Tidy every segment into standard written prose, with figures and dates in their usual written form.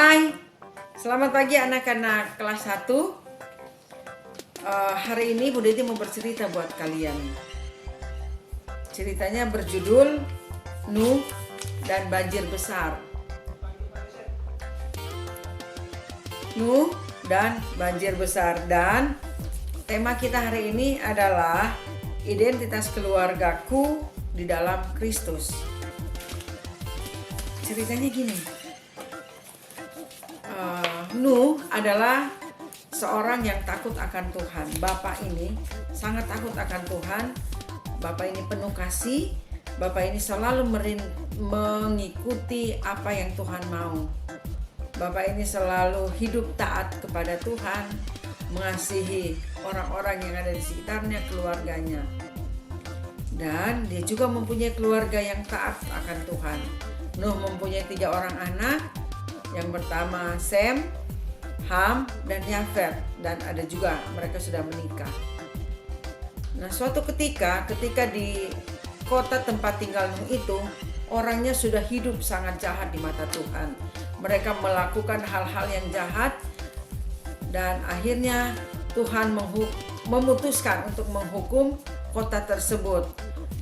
Hai, selamat pagi anak-anak kelas 1. Hari ini Bu Deti mau bercerita buat kalian. Ceritanya berjudul Nuh dan Banjir Besar. Nuh dan Banjir Besar. Dan tema kita hari ini adalah identitas keluargaku di dalam Kristus. Ceritanya gini. Nuh adalah seorang yang takut akan Tuhan. Bapak ini sangat takut akan Tuhan. Bapak ini penuh kasih. Bapak ini selalu mengikuti apa yang Tuhan mau. Bapak ini selalu hidup taat kepada Tuhan, mengasihi orang-orang yang ada di sekitarnya, keluarganya. Dan dia juga mempunyai keluarga yang taat akan Tuhan. Nuh mempunyai 3 orang anak. Yang pertama Sem, Ham, dan Yafet. Dan ada juga mereka sudah menikah. Nah, suatu ketika di kota tempat tinggal Nuh itu, orangnya sudah hidup sangat jahat di mata Tuhan. Mereka melakukan hal-hal yang jahat, dan akhirnya Tuhan memutuskan untuk menghukum kota tersebut.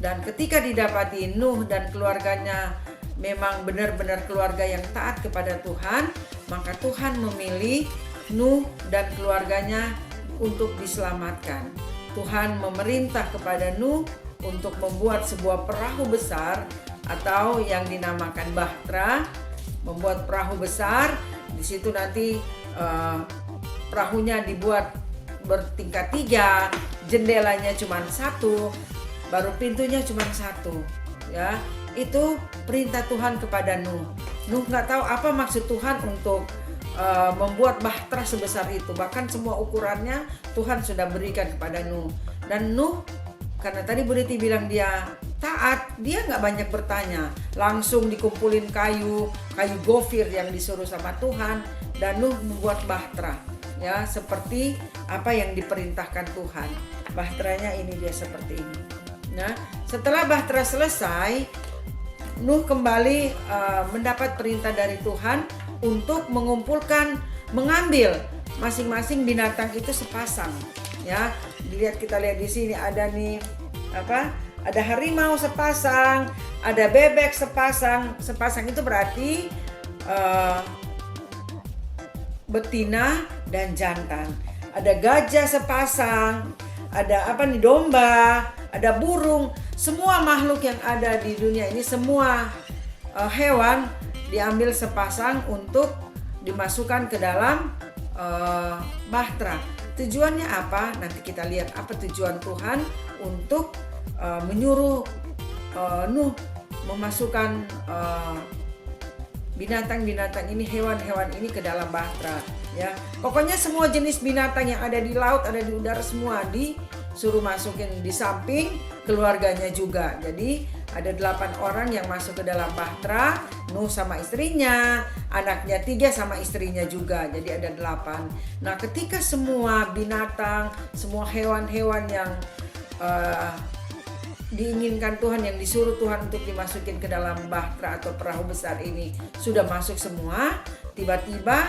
Dan ketika didapati Nuh dan keluarganya memang benar-benar keluarga yang taat kepada Tuhan, maka Tuhan memilih Nuh dan keluarganya untuk diselamatkan. Tuhan memerintah kepada Nuh untuk membuat sebuah perahu besar atau yang dinamakan bahtera, membuat perahu besar. Di situ nanti perahunya dibuat bertingkat 3, jendelanya cuma 1, baru pintunya cuma 1, ya. Itu perintah Tuhan kepada Nuh. Nuh nggak tahu apa maksud Tuhan untuk membuat bahtera sebesar itu. Bahkan semua ukurannya Tuhan sudah berikan kepada Nuh. Dan Nuh, karena tadi Bu Deti bilang dia taat, dia nggak banyak bertanya. Langsung dikumpulin kayu gofir yang disuruh sama Tuhan, dan Nuh membuat bahtera, ya, seperti apa yang diperintahkan Tuhan. Bahteranya ini dia seperti ini. Nah, setelah bahtera selesai, Nuh kembali mendapat perintah dari Tuhan untuk mengambil masing-masing binatang itu sepasang, ya. Kita lihat di sini ada nih ada harimau sepasang, ada bebek sepasang. Sepasang itu berarti betina dan jantan. Ada gajah sepasang, ada domba, ada burung. Semua makhluk yang ada di dunia ini, semua hewan diambil sepasang untuk dimasukkan ke dalam bahtera. Tujuannya apa? Nanti kita lihat apa tujuan Tuhan untuk menyuruh Nuh memasukkan binatang-binatang ini, hewan-hewan ini ke dalam bahtera, ya. Pokoknya semua jenis binatang yang ada di laut, ada di udara, semua disuruh masukin di samping keluarganya juga. Jadi ada 8 orang yang masuk ke dalam bahtera, Nuh sama istrinya, anaknya 3 sama istrinya juga. Jadi ada 8. Nah, ketika semua binatang, semua hewan-hewan yang diinginkan Tuhan, yang disuruh Tuhan untuk dimasukin ke dalam bahtera atau perahu besar ini sudah masuk semua, tiba-tiba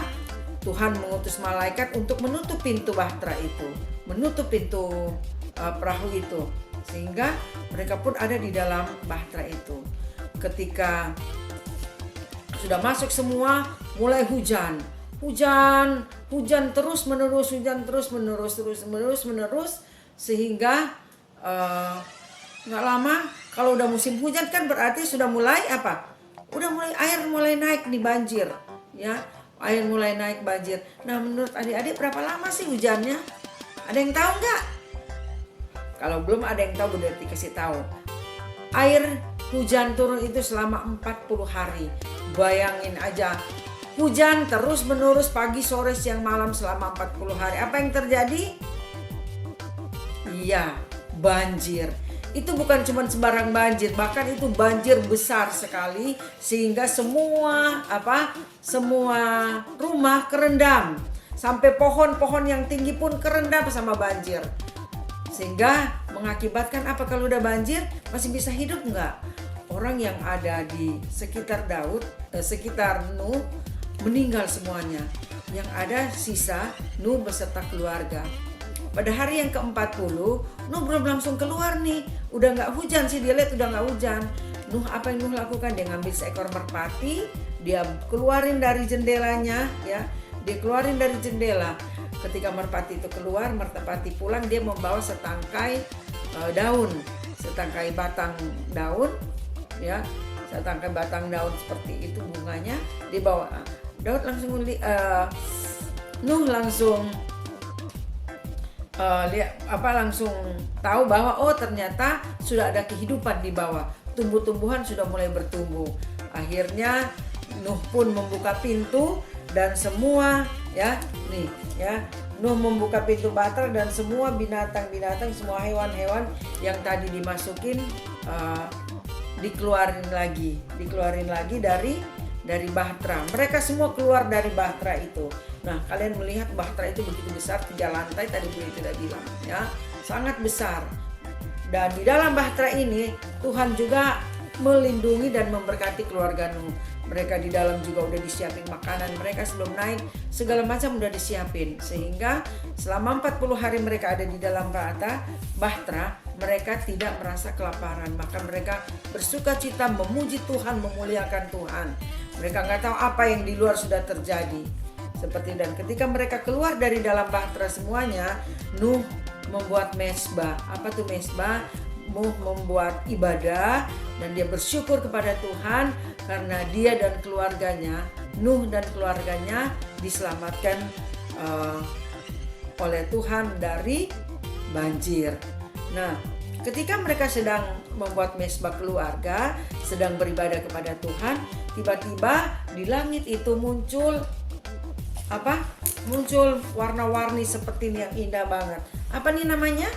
Tuhan mengutus malaikat untuk menutup pintu bahtera itu, menutup pintu perahu itu, sehingga mereka pun ada di dalam bahtera itu. Ketika sudah masuk semua, mulai hujan terus menerus, sehingga nggak lama, kalau udah musim hujan kan berarti sudah mulai air mulai naik nih, banjir, ya. Air mulai naik, banjir. Nah, menurut adik-adik berapa lama sih hujannya? Ada yang tahu nggak? Kalau belum ada yang tahu, udah dikasih tahu. Air hujan turun itu selama 40 hari. Bayangin aja, hujan terus menerus pagi, sore, siang, malam selama 40 hari. Apa yang terjadi? Iya, banjir. Itu bukan cuma sembarang banjir, bahkan itu banjir besar sekali, sehingga semua rumah kerendam. Sampai pohon-pohon yang tinggi pun kerendam sama banjir. Sehingga mengakibatkan apa? Kalau udah banjir masih bisa hidup nggak? Orang yang ada di sekitar sekitar Nuh meninggal semuanya. Yang ada sisa Nuh beserta keluarga. Pada hari yang ke-40, Nuh belum langsung keluar nih. Udah gak hujan sih, dia lihat udah gak hujan. Nuh, apa yang Nuh lakukan? Dia ngambil seekor merpati, dia keluarin dari jendelanya, ya. Dia keluarin dari jendela. Ketika merpati itu keluar, merpati pulang, dia membawa setangkai daun, setangkai batang daun, ya, setangkai batang daun seperti itu bunganya dibawa. Daud langsung Nuh langsung langsung tahu bahwa ternyata sudah ada kehidupan di bawah, tumbuh-tumbuhan sudah mulai bertumbuh. Akhirnya Nuh pun membuka pintu dan semua Nuh membuka pintu bahtera dan semua binatang-binatang, semua hewan-hewan yang tadi dimasukin dikeluarin lagi dari bahtera. Mereka semua keluar dari bahtera itu. Nah, kalian melihat bahtera itu begitu besar, 3 lantai tadi Bu tidak bilang, ya, sangat besar. Dan di dalam bahtera ini Tuhan juga melindungi dan memberkati keluarga Nuh. Mereka di dalam juga udah disiapin makanan, mereka sebelum naik segala macam udah disiapin, sehingga selama 40 hari mereka ada di dalam bahtera, mereka tidak merasa kelaparan. Maka mereka bersuka cita, memuji Tuhan, memuliakan Tuhan. Mereka nggak tahu apa yang di luar sudah terjadi. Seperti dan ketika mereka keluar dari dalam bahtera semuanya, Nuh membuat mezbah. Apa tuh mezbah? Nuh membuat ibadah dan dia bersyukur kepada Tuhan karena dia dan keluarganya, Nuh dan keluarganya diselamatkan oleh Tuhan dari banjir. Nah, ketika mereka sedang membuat mezbah keluarga, sedang beribadah kepada Tuhan, tiba-tiba di langit itu muncul warna-warni seperti ini yang indah banget. Apa nih namanya?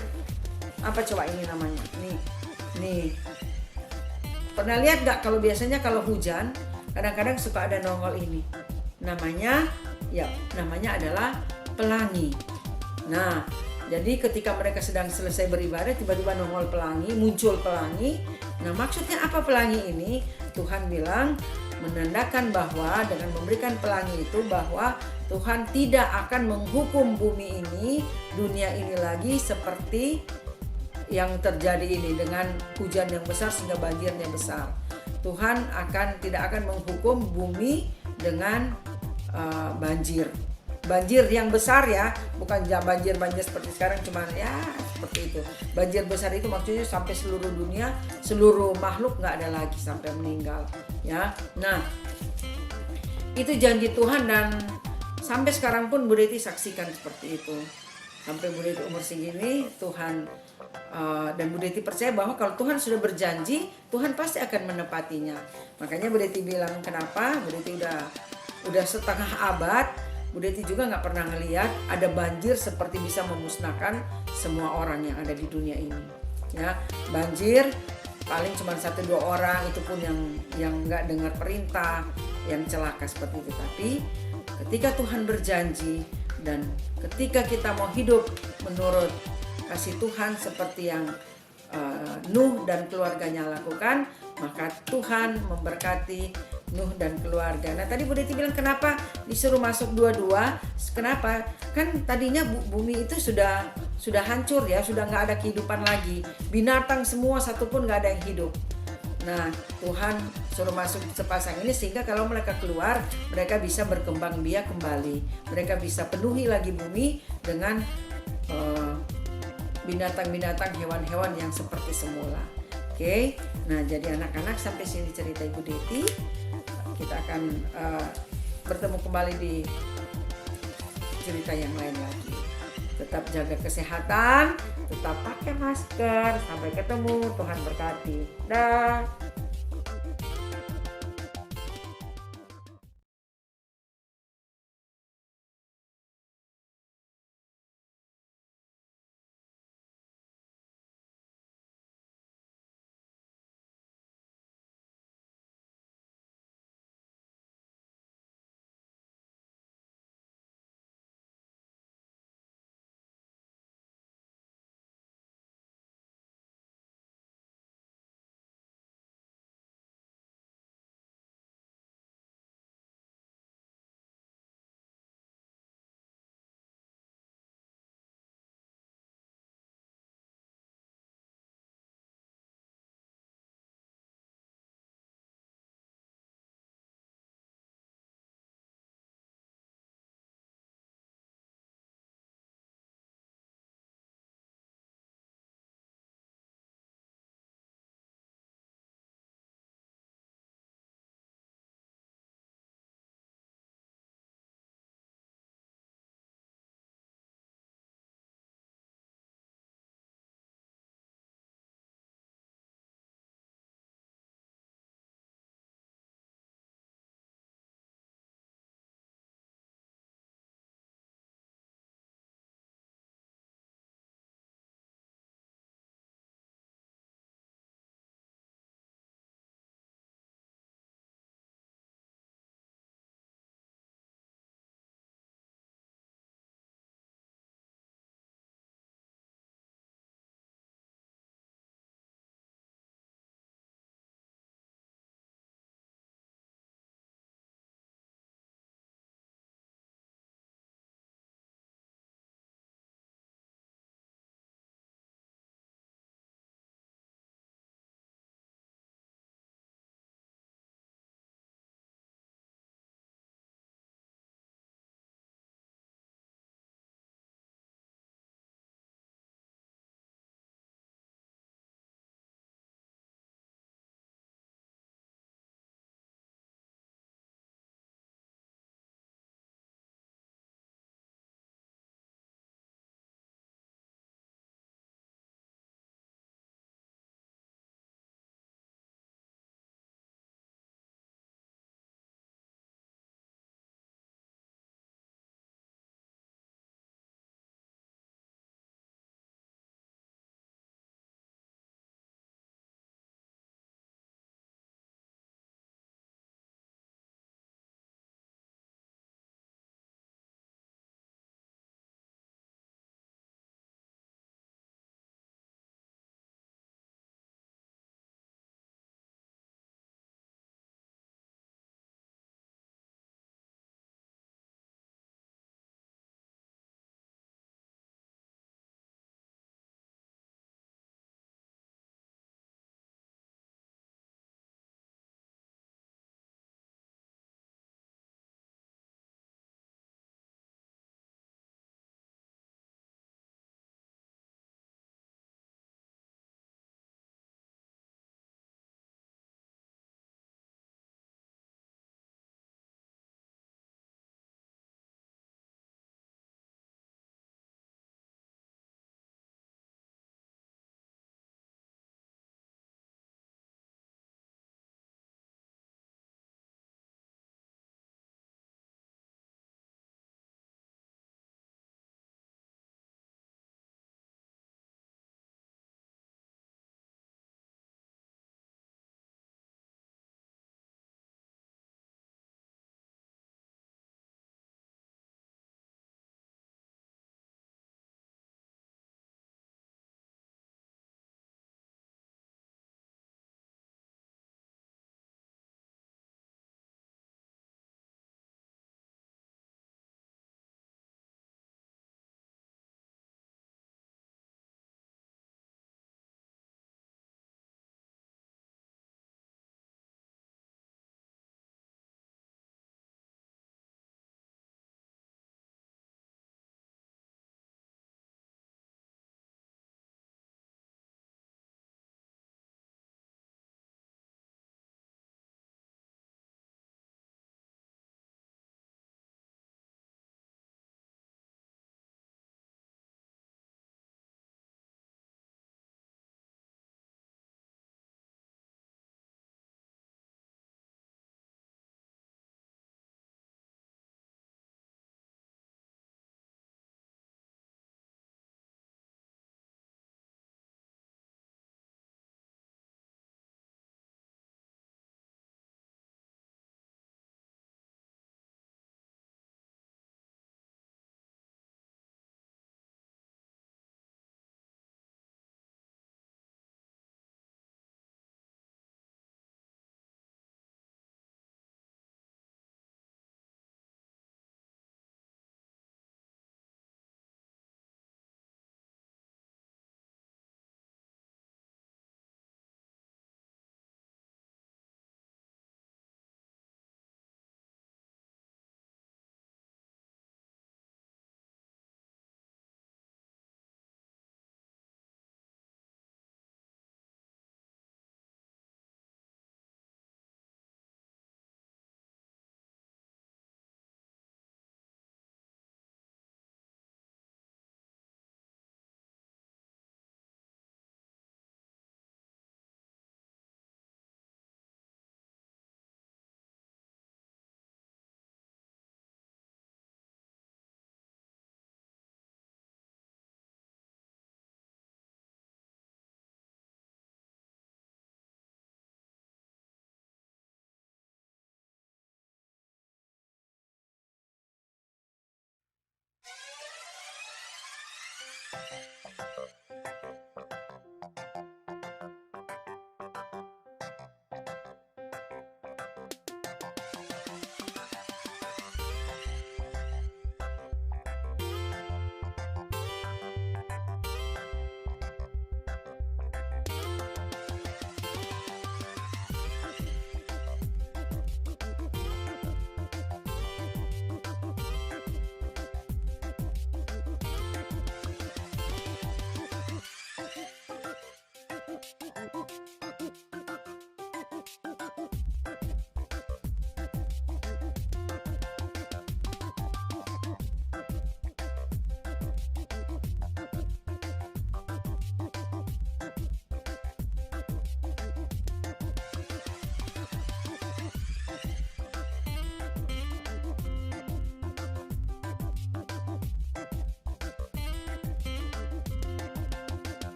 Apa coba ini namanya? Nih. Pernah lihat gak kalau biasanya kalau hujan kadang-kadang suka ada nongol ini. Namanya adalah pelangi. Nah, jadi ketika mereka sedang selesai beribadah, tiba-tiba nongol pelangi, muncul pelangi. Nah, maksudnya apa pelangi ini? Tuhan bilang menandakan bahwa dengan memberikan pelangi itu bahwa Tuhan tidak akan menghukum bumi ini, dunia ini lagi seperti yang terjadi ini dengan hujan yang besar sehingga banjirnya besar. Tuhan tidak akan menghukum bumi dengan banjir yang besar, ya, bukan banjir seperti sekarang cuman ya seperti itu. Banjir besar itu maksudnya sampai seluruh dunia, seluruh makhluk nggak ada lagi sampai meninggal, ya. Nah, itu janji Tuhan dan sampai sekarang pun Bu Deti saksikan seperti itu. Sampai Bu Deti umur segini Tuhan dan Bu Deti percaya bahwa kalau Tuhan sudah berjanji, Tuhan pasti akan menepatinya. Makanya Bu Deti bilang kenapa? Bu Deti udah setengah abad, Bu Deti juga nggak pernah ngelihat ada banjir seperti bisa memusnahkan semua orang yang ada di dunia ini. Ya, banjir paling cuma 1-2 orang, itu pun yang nggak dengar perintah, yang celaka seperti itu. Tapi ketika Tuhan berjanji dan ketika kita mau hidup menurut kasih Tuhan seperti yang Nuh dan keluarganya lakukan, maka Tuhan memberkati Nuh dan keluarga. Nah, tadi Bu Deti bilang kenapa disuruh masuk dua-dua? Kenapa? Kan tadinya bumi itu sudah hancur, ya, sudah nggak ada kehidupan lagi. Binatang semua satupun nggak ada yang hidup. Nah, Tuhan suruh masuk sepasang ini sehingga kalau mereka keluar, mereka bisa berkembang biak kembali. Mereka bisa penuhi lagi bumi dengan binatang-binatang, hewan-hewan yang seperti semula. Oke, nah jadi anak-anak sampai sini cerita Ibu Deti. Kita akan bertemu kembali di cerita yang lain lagi. Tetap jaga kesehatan, tetap pakai masker. Sampai ketemu, Tuhan berkati. Dah.